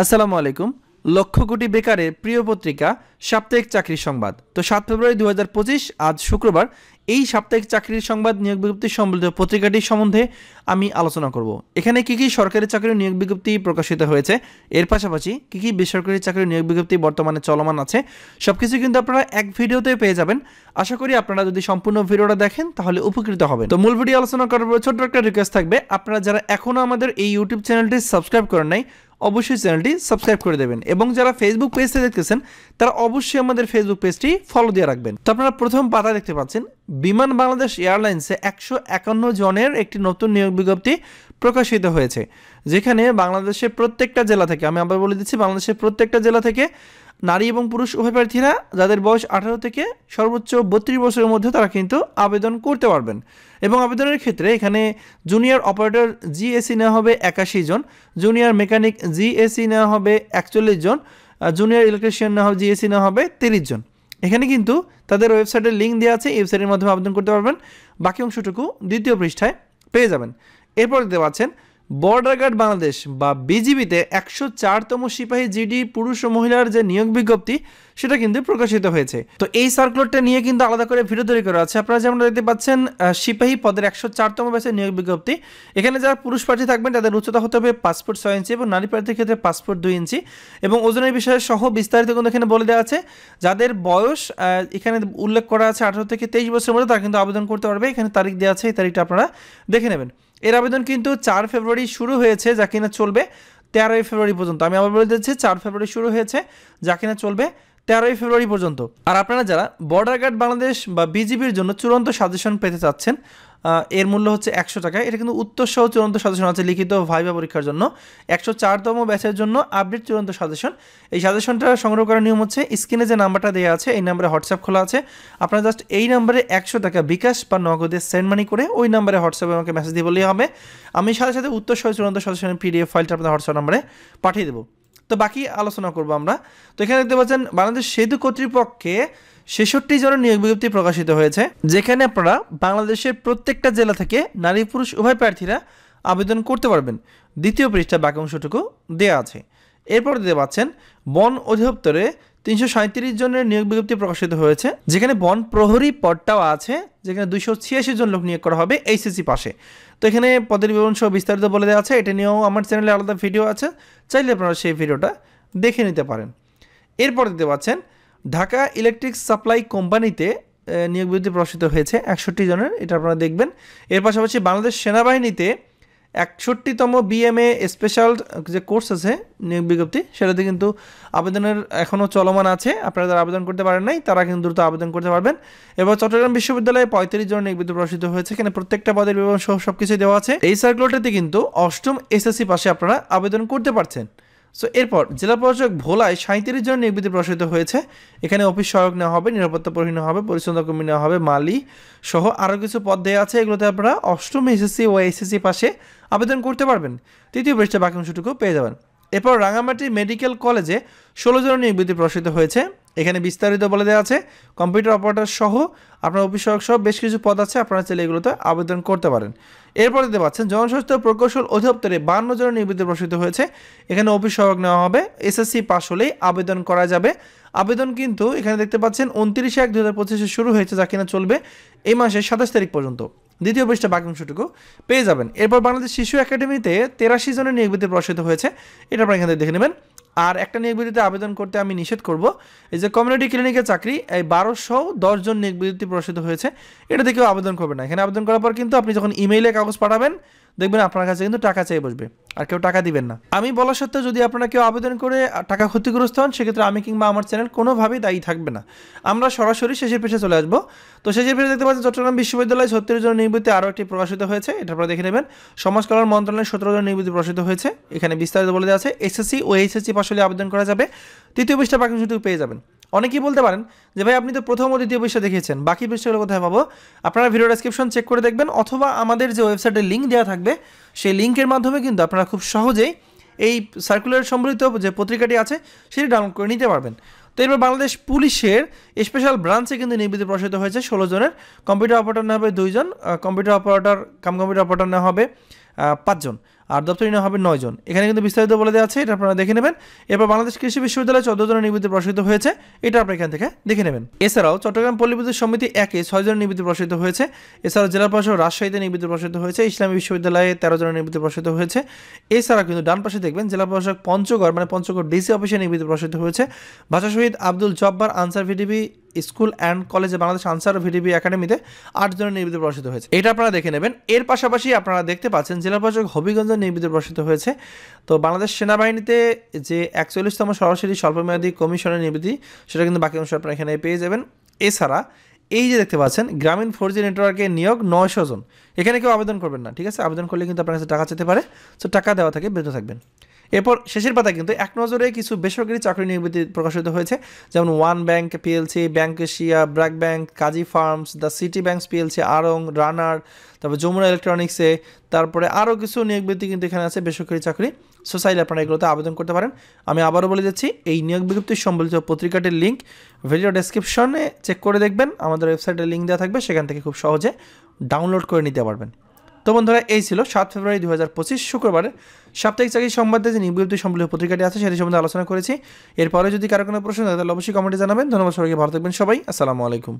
আসসালামু আলাইকুম। লক্ষ কোটি বেকারের প্রিয় পত্রিকা সাপ্তাহিক চাকরির সংবাদ। তো 7 ফেব্রুয়ারি 2025 আজ শুক্রবার এই সাপ্তাহিক চাকরির সংবাদ নিয়োগ বিজ্ঞপ্তি সম্বলিত পত্রিকাটির সম্বন্ধে আমি আলোচনা করব। এখানে কি কি সরকারি চাকরির নিয়োগ বিজ্ঞপ্তি প্রকাশিত হয়েছে, এর পাশাপাশি কি কি বেসরকারি চাকরির নিয়োগ বিজ্ঞপ্তি বর্তমানে চলমান আছে, সবকিছু কিন্তু আপনারা এক ভিডিওতে পেয়ে যাবেন। আশা করি আপনারা যদি সম্পূর্ণ ভিডিওটা দেখেন তাহলে উপকৃত হবেন। তো মূল ভিডিও আলোচনা করার পর ছোট্ট একটা রিকোয়েস্ট থাকবে, আপনারা যারা এখনও আমাদের এই ইউটিউব চ্যানেলটি সাবস্ক্রাইব করেন নাই অবশ্যই চ্যানেলটি সাবস্ক্রাইব করে দেবেন, এবং যারা ফেসবুক পেজে দেখতেছেন তারা অবশ্যই আমাদের ফেসবুক পেজটি ফলো দিয়ে রাখবেন। তো আপনারা প্রথম পাতা দেখতে পাচ্ছেন, বিমান বাংলাদেশ এয়ারলাইন্সে 151 জনের একটি নতুন নিয়োগ বিজ্ঞপ্তি প্রকাশিত হয়েছে, যেখানে বাংলাদেশের প্রত্যেকটা জেলা থেকে, আমি আবার বলে দিচ্ছি, বাংলাদেশের প্রত্যেকটা জেলা থেকে নারী এবং পুরুষ উভয় প্রার্থীরা যাদের বয়স 18 থেকে সর্বোচ্চ 32 বছরের মধ্যে তারা কিন্তু আবেদন করতে পারবেন। এবং আবেদনের ক্ষেত্রে এখানে জুনিয়র অপারেটর জিএসি নেওয়া হবে 81 জন, জুনিয়র মেকানিক জিএসি নেওয়া হবে 41 জন, জুনিয়র ইলেকট্রিশিয়ান নেওয়া হবে জিএসি নেওয়া হবে 30 জন। এখানে কিন্তু তাদের ওয়েবসাইটের লিঙ্ক দেওয়া আছে, ওয়েবসাইটের মাধ্যমে আবেদন করতে পারবেন। বাকি অংশটুকু দ্বিতীয় পৃষ্ঠায় পেয়ে যাবেন। এরপর দেখতে পাচ্ছেন, বর্ডার গার্ড বাংলাদেশ বা বিজিবিতে 104তম সিপাহী জিডি পুরুষ ও মহিলার যে নিয়োগ বিজ্ঞপ্তি সেটা কিন্তু প্রকাশিত হয়েছে। তো এই সার্কুলারটা নিয়ে কিন্তু আলাদা করে ভিডিও তৈরি করা আছে। আপনারা যেমন দেখতে পাচ্ছেন, সিপাহী পদের 104তম ব্যাচের নিয়োগ বিজ্ঞপ্তি। এখানে যারা পুরুষ প্রার্থী থাকবেন তাদের উচ্চতা হতে হবে 5 ফুট 6 ইঞ্চি, এবং নারী প্রার্থীর ক্ষেত্রে 5 ফুট 2 ইঞ্চি, এবং ওজনের বিষয়ে সহ বিস্তারিত কিন্তু এখানে বলে দেওয়া আছে। যাদের বয়স এখানে উল্লেখ করা আছে 18 থেকে 23 বছরের মধ্যে, তারা কিন্তু আবেদন করতে পারবে। এখানে তারিখ দেওয়া আছে, এই তারিখটা আপনারা দেখে নেবেন। এর আবেদন কিন্তু 4 ফেব্রুয়ারি শুরু হয়েছে, যা কিনা চলবে 13 ফেব্রুয়ারি পর্যন্ত। আমি আবার বলে দিচ্ছি, 4 ফেব্রুয়ারি শুরু হয়েছে, যা কিনা চলবে 13 ফেব্রুয়ারি পর্যন্ত। আর আপনারা যারা বর্ডার গার্ড বাংলাদেশ বা বিজিবির জন্য চূড়ান্ত সাজেশন পেতে চাচ্ছেন, এর মূল্য হচ্ছে 100 টাকা। এটা কিন্তু উত্তর সহ চূড়ান্ত সাজেশন আছে লিখিত ভাইভা পরীক্ষার জন্য। 104তম ব্যাচের জন্য আপডেট চূড়ান্ত সাজেশন। এই সাজেশনটা সংগ্রহ করার নিয়ম হচ্ছে, স্ক্রিনে যে নাম্বারটা দেওয়া আছে এই নাম্বারে হোয়াটসঅ্যাপ খোলা আছে, আপনারা জাস্ট এই নাম্বারে 100 টাকা বিকাশ বা নগদে সেন্ড মানি করে ওই নাম্বারে হোয়াটসঅ্যাপে আমাকে মেসেজ দিয়ে বললেই হবে। আমি সাথে সাথে উত্তর সহ চূড়ান্ত সাজেশনের পিডিএফ ফাইলটা আপনার হোয়াটসঅ্যাপ নাম্বারে পাঠিয়ে দেবো। তো বাকি আলোচনা করবো আমরা। তো এখানে দেখতে পাচ্ছেন, বাংলাদেশ সেতু কর্তৃপক্ষে 66 জনের নিয়োগ বিজ্ঞপ্তি প্রকাশিত হয়েছে, যেখানে আপনারা বাংলাদেশের প্রত্যেকটা জেলা থেকে নারী পুরুষ উভয় প্রার্থীরা আবেদন করতে পারবেন। দ্বিতীয় পৃষ্ঠা বাকি অংশটুকু দেওয়া আছে। এরপর দেখতে পাচ্ছেন, বন অধিদপ্তরে 337 জনের নিয়োগ বিজ্ঞপ্তি প্রকাশিত হয়েছে, যেখানে বন প্রহরী পদটাও আছে, যেখানে 286 জন লোক নিয়োগ করা হবে এইচএসসি পাশে। তো এখানে পদের বিবরণ সহ বিস্তারিত বলে দেওয়া আছে। এটা নিয়েও আমার চ্যানেলে আলাদা ভিডিও আছে, চাইলে আপনারা সেই ভিডিওটা দেখে নিতে পারেন। এরপর দেখতে পাচ্ছেন, ঢাকা ইলেকট্রিক সাপ্লাই কোম্পানিতে নিয়োগ বিজ্ঞপ্তি প্রকাশিত হয়েছে 61 জনের, এটা আপনারা দেখবেন। এর পাশাপাশি বাংলাদেশ সেনাবাহিনীতে 61তম বিএমএ স্পেশাল যে কোর্স আছে নিয়োগ বিজ্ঞপ্তি, সেটাতে কিন্তু আবেদনের এখনও চলমান আছে। আপনারা যারা আবেদন করতে পারেন নাই তারা কিন্তু দ্রুত আবেদন করতে পারবেন। এবার চট্টগ্রাম বিশ্ববিদ্যালয়ে 35 জনের নিয়োগ বিজ্ঞপ্তি প্রকাশিত হয়েছে, এখানে প্রত্যেকটা পদের বিবরণ সহ সব কিছু দেওয়া আছে। এই সার্কুলারটাতে কিন্তু 8ম এসএসসি পাশে আপনারা আবেদন করতে পারছেন। সো এরপর জেলা প্রশাসক ভোলায় 37 জনের নিয়োগ বিজ্ঞপ্তি প্রকাশিত হয়েছে, এখানে অফিস সহায়ক নেওয়া হবে, নিরাপত্তা প্রহরী নেওয়া হবে, পরিচ্ছন্নতা কর্মী নেওয়া হবে, মালি সহ আরও কিছু পদ দেওয়া আছে। এগুলোতে আপনারা 8ম এসএসসি ও এসএসসি পাশে আবেদন করতে পারবেন। তৃতীয় পৃষ্ঠা বাকি অংশটুকু পেয়ে যাবেন। এরপর রাঙামাটি মেডিকেল কলেজে 16 জনের নিয়োগ বিজ্ঞপ্তি প্রকাশিত হয়েছে, এখানে বিস্তারিত বলে দেওয়া আছে। কম্পিউটার অপারেটর সহ আপনার অফিস সহায়ক সহ বেশ কিছু পদ আছে, আপনারা চাইলে এগুলোতে আবেদন করতে পারেন। এরপর দেখতে পাচ্ছেন, জনস্বাস্থ্য প্রকৌশল অধিদপ্তরে 52 জনের নিয়োগ বিজ্ঞপ্তি প্রকাশিত হয়েছে, এখানে অফিস সহায়ক নেওয়া হবে, এসএসসি পাস হলেই আবেদন করা যাবে। আবেদন কিন্তু এখানে দেখতে পাচ্ছেন 29/1/2025 শুরু হয়েছে, যা কিনা চলবে এই মাসের 27 তারিখ পর্যন্ত। দ্বিতীয় পৃষ্ঠা বাকি অংশটুকু পেয়ে যাবেন। এরপর বাংলাদেশ শিশু একাডেমিতে 83 জনের নিয়োগ বিজ্ঞপ্তি প্রকাশিত হয়েছে, এটা আপনারা এখানে দেখে নেবেন। আর একটা নিয়োগ বিজ্ঞপ্তিতে আবেদন করতে আমি নিষেধ করব, এই যে কমিউনিটি ক্লিনিকের চাকরি, এই 1210 জন নিয়োগ বিজ্ঞপ্তি প্রকাশিত হয়েছে, এটা থেকেও আবেদন করবে না। এখানে আবেদন করার পর কিন্তু আপনি যখন ইমেইলে কাগজ পাঠাবেন, দেখবেন আপনার কাছে কিন্তু টাকা চেয়ে বসবে, আর কেউ টাকা দিবেন না। আমি বলা সত্ত্বেও যদি আপনারা কেউ আবেদন করে টাকা ক্ষতিগ্রস্ত হন, সেক্ষেত্রে আমি কিংবা আমার চ্যানেল কোনোভাবেই দায়ী থাকবে না। আমরা সরাসরি শেষের পেশে চলে আসবো। তো শেষের পেশে দেখতে পাচ্ছেন, চট্টগ্রাম বিশ্ববিদ্যালয়ে 36 জন নিয়োগ বিজ্ঞপ্তি আরও একটি প্রকাশিত হয়েছে, এটা আপনারা দেখে নেবেন। সমাজ কল্যাণ মন্ত্রণালয়ে 17 জন নিয়োগ বিজ্ঞপ্তি প্রকাশিত হয়েছে, এখানে বিস্তারিত বলে দেওয়া আছে। এসএসসি ও এইচএসসি পাস হলে আবেদন করা যাবে। তৃতীয় পৃষ্ঠা বাকি অংশটুকু পেয়ে যাবেন। অনেকেই বলতে পারেন যে ভাই আপনি তো প্রথম ও দ্বিতীয় পৃষ্ঠা দেখিয়েছেন, বাকি পৃষ্ঠাগুলো কোথায় পাবো? আপনারা ভিডিও ডেসক্রিপশন চেক করে দেখবেন, অথবা আমাদের যে ওয়েবসাইটের লিঙ্ক দেওয়া থাকবে সেই লিঙ্কের মাধ্যমে কিন্তু আপনারা খুব সহজেই এই সার্কুলার সম্বলিত যে পত্রিকাটি আছে সেটি ডাউনলোড করে নিতে পারবেন। তো এবার বাংলাদেশ পুলিশের স্পেশাল ব্রাঞ্চে কিন্তু নিয়োগ বিজ্ঞপ্তি প্রকাশিত হয়েছে 16 জনের। কম্পিউটার অপারেটর নেওয়া হবে 2 জন, computer operator cum computer operator নেওয়া হবে 5 জন। আর দপ্তরি নিয়োগ হবে 9 জন। এখানে কিন্তু বিস্তারিত বলে দেওয়া আছে, এটা আপনারা দেখে নেবেন। এরপর বাংলাদেশ কৃষি বিশ্ববিদ্যালয়ে 14 জনের নিয়োগ প্রকাশিত হয়েছে, এটা আপনারা এখান থেকে দেখে নেবেন। এছাড়াও চট্টগ্রাম পল্লী বিদ্যুৎ সমিতি 1-এ 6 জনের নিয়োগ প্রকাশিত হয়েছে। এছাড়াও জেলা প্রশাসক রাজশাহীতে নিয়োগ প্রকাশিত হয়েছে, ইসলামী বিশ্ববিদ্যালয়ে 13 জনের নিয়োগ প্রকাশিত হয়েছে। এছাড়া কিন্তু ডান পাশে দেখবেন জেলা প্রশাসক পঞ্চগড় মানে পঞ্চগড় ডিসি অফিসে নিয়োগ প্রকাশিত হয়েছে। ভাষা শহীদ Abdul Jabbar Ansar VDP school and কলেজে বাংলাদেশ আনসার ভিডিপি একাডেমিতে 8 জনের নিয়োগ প্রকাশিত হয়েছে, এটা আপনারা দেখে নেবেন। এর পাশাপাশি আপনারা দেখতে পাচ্ছেন জেলা প্রশাসক হবিগঞ্জের নিয়োগ প্রকাশিত হয়েছে। তো বাংলাদেশ সেনাবাহিনীতে যে 41তম সরাসরি স্বল্পমেয়াদী কমিশনের নিয়োগটি, সেটা কিন্তু বাকি অংশ আপনারা এখানে পেয়ে যাবেন। এছাড়া এই যে দেখতে পাচ্ছেন গ্রামীণ 4G নেটওয়ার্কের নিয়োগ 900 জন, এখানে কেউ আবেদন করবেন না, ঠিক আছে? আবেদন করলে কিন্তু আপনার কাছে টাকা যেতে পারে, তো টাকা দেওয়া থেকে বিরত থাকবেন। এরপর শেষের পাতায় কিন্তু এক নজরে কিছু বেসরকারি চাকরি নিয়োগ প্রকাশিত হয়েছে, যেমন One Bank PLC, Bank Asia, BRAC Bank, Kazi Farms, the City Banks PLC, আড়ং, রানার, তারপর যমুনা ইলেকট্রনিক্সে, তারপরে আরও কিছু নিয়োগ কিন্তু এখানে আছে বেসরকারি চাকরি। সো চাইলে আপনারা এগুলোতে আবেদন করতে পারেন। আমি আবারও বলে যাচ্ছি, এই নিয়োগ বিজ্ঞপ্তি সম্বলিত পত্রিকাটির লিঙ্ক ভিডিও ডেসক্রিপশনে চেক করে দেখবেন, আমাদের ওয়েবসাইটের লিঙ্ক দেওয়া থাকবে, সেখান থেকে খুব সহজে ডাউনলোড করে নিতে পারবেন। তো বন্ধুরা, এই ছিল 7 ফেব্রুয়ারি 2025 শুক্রবারে সাপ্তাহিক চাকরি সংবাদে যে নিয়োগ বিজ্ঞপ্তি সম্বলিত পত্রিকাটি আছে সেটি সম্বন্ধে আলোচনা করেছি। এরপরে যদি কারো কোনো প্রশ্ন থাকে তাহলে অবশ্যই কমেন্টে জানাবেন। ধন্যবাদ সবাইকে, ভালো থাকবেন সবাই, আসসালামু আলাইকুম।